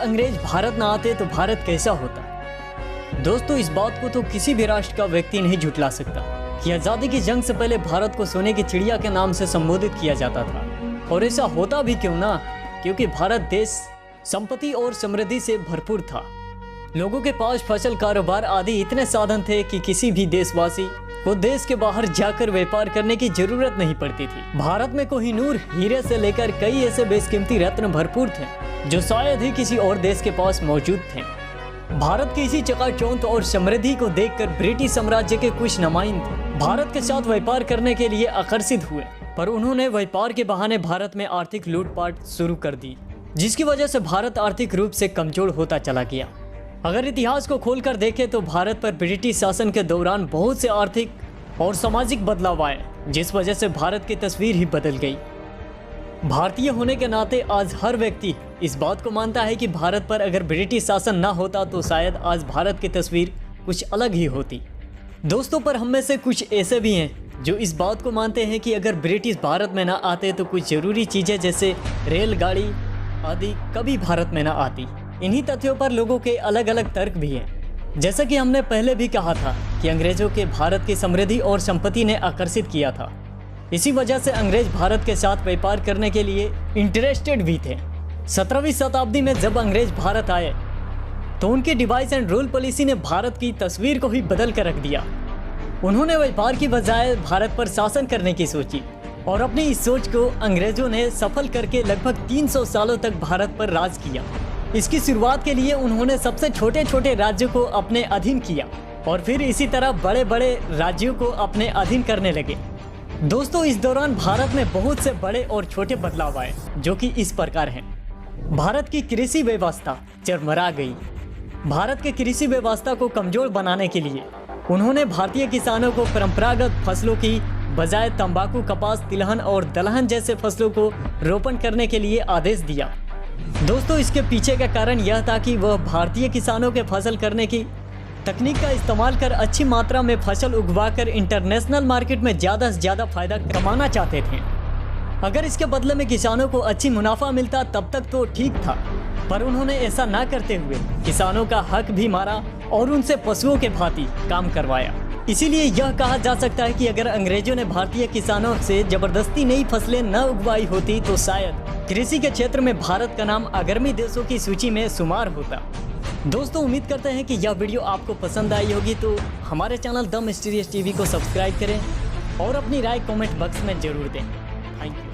अंग्रेज भारत ना आते तो भारत कैसा होता। दोस्तों, इस बात को तो किसी भी राष्ट्र का व्यक्ति नहीं झुठला सकता कि आज़ादी की जंग से पहले भारत को सोने की चिड़िया के नाम से संबोधित किया जाता था। और ऐसा होता भी क्यों ना, क्योंकि भारत देश संपत्ति और समृद्धि से भरपूर था। लोगों के पास फसल, कारोबार आदि इतने साधन थे कि किसी भी देशवासी को देश के बाहर जाकर व्यापार करने की जरूरत नहीं पड़ती थी। भारत में कोहिनूर हीरे से लेकर कई ऐसे बेशकीमती रत्न भरपूर थे जो शायद ही किसी और देश के पास मौजूद थे। भारत की इसी चकाचौंध और समृद्धि को देखकर ब्रिटिश साम्राज्य के कुछ नुमाइंदे भारत के साथ व्यापार करने के लिए आकर्षित हुए, पर उन्होंने व्यापार के बहाने भारत में आर्थिक लूटपाट शुरू कर दी, जिसकी वजह से भारत आर्थिक रूप से कमजोर होता चला गया। अगर इतिहास को खोलकर देखें तो भारत पर ब्रिटिश शासन के दौरान बहुत से आर्थिक और सामाजिक बदलाव आए, जिस वजह से भारत की तस्वीर ही बदल गई। भारतीय होने के नाते आज हर व्यक्ति इस बात को मानता है कि भारत पर अगर ब्रिटिश शासन ना होता तो शायद आज भारत की तस्वीर कुछ अलग ही होती। दोस्तों, पर हम में से कुछ ऐसे भी हैं जो इस बात को मानते हैं कि अगर ब्रिटिश भारत में ना आते तो कुछ ज़रूरी चीज़ें जैसे रेलगाड़ी आदि कभी भारत में ना आती। इन्हीं तथ्यों पर लोगों के अलग अलग तर्क भी हैं। जैसा कि हमने पहले भी कहा था कि अंग्रेजों के भारत की समृद्धि और संपत्ति ने आकर्षित किया था। इसी वजह से अंग्रेज भारत के साथ व्यापार करने के लिए इंटरेस्टेड भी थे। 17वीं शताब्दी में जब अंग्रेज भारत आए तो उनकी डिवाइस एंड रूल पॉलिसी ने भारत की तस्वीर को ही बदल कर रख दिया। उन्होंने व्यापार की बजाय भारत पर शासन करने की सोची और अपनी इस सोच को अंग्रेजों ने सफल करके लगभग 300 सालों तक भारत पर राज किया। इसकी शुरुआत के लिए उन्होंने सबसे छोटे छोटे राज्यों को अपने अधीन किया और फिर इसी तरह बड़े बड़े राज्यों को अपने अधीन करने लगे। दोस्तों, इस दौरान भारत में बहुत से बड़े और छोटे बदलाव आए जो कि इस प्रकार हैं। भारत की कृषि व्यवस्था चरमरा गई। भारत के कृषि व्यवस्था को कमजोर बनाने के लिए उन्होंने भारतीय किसानों को परंपरागत फसलों की बजाय तंबाकू, कपास, तिलहन और दलहन जैसे फसलों को रोपण करने के लिए आदेश दिया। दोस्तों, इसके पीछे का कारण यह था कि वह भारतीय किसानों के फसल करने की तकनीक का इस्तेमाल कर अच्छी मात्रा में फसल उगवाकर इंटरनेशनल मार्केट में ज़्यादा से ज़्यादा फायदा कमाना चाहते थे। अगर इसके बदले में किसानों को अच्छी मुनाफा मिलता तब तक तो ठीक था, पर उन्होंने ऐसा ना करते हुए किसानों का हक भी मारा और उनसे पशुओं के भांति काम करवाया। इसीलिए यह कहा जा सकता है कि अगर अंग्रेजों ने भारतीय किसानों से जबरदस्ती नई फसलें न उगवाई होती तो शायद कृषि के क्षेत्र में भारत का नाम अग्रणी देशों की सूची में शुमार होता। दोस्तों, उम्मीद करते हैं कि यह वीडियो आपको पसंद आई होगी, तो हमारे चैनल द मिस्टीरियस टीवी को सब्सक्राइब करें और अपनी राय कमेंट बॉक्स में जरूर दें। Thank you.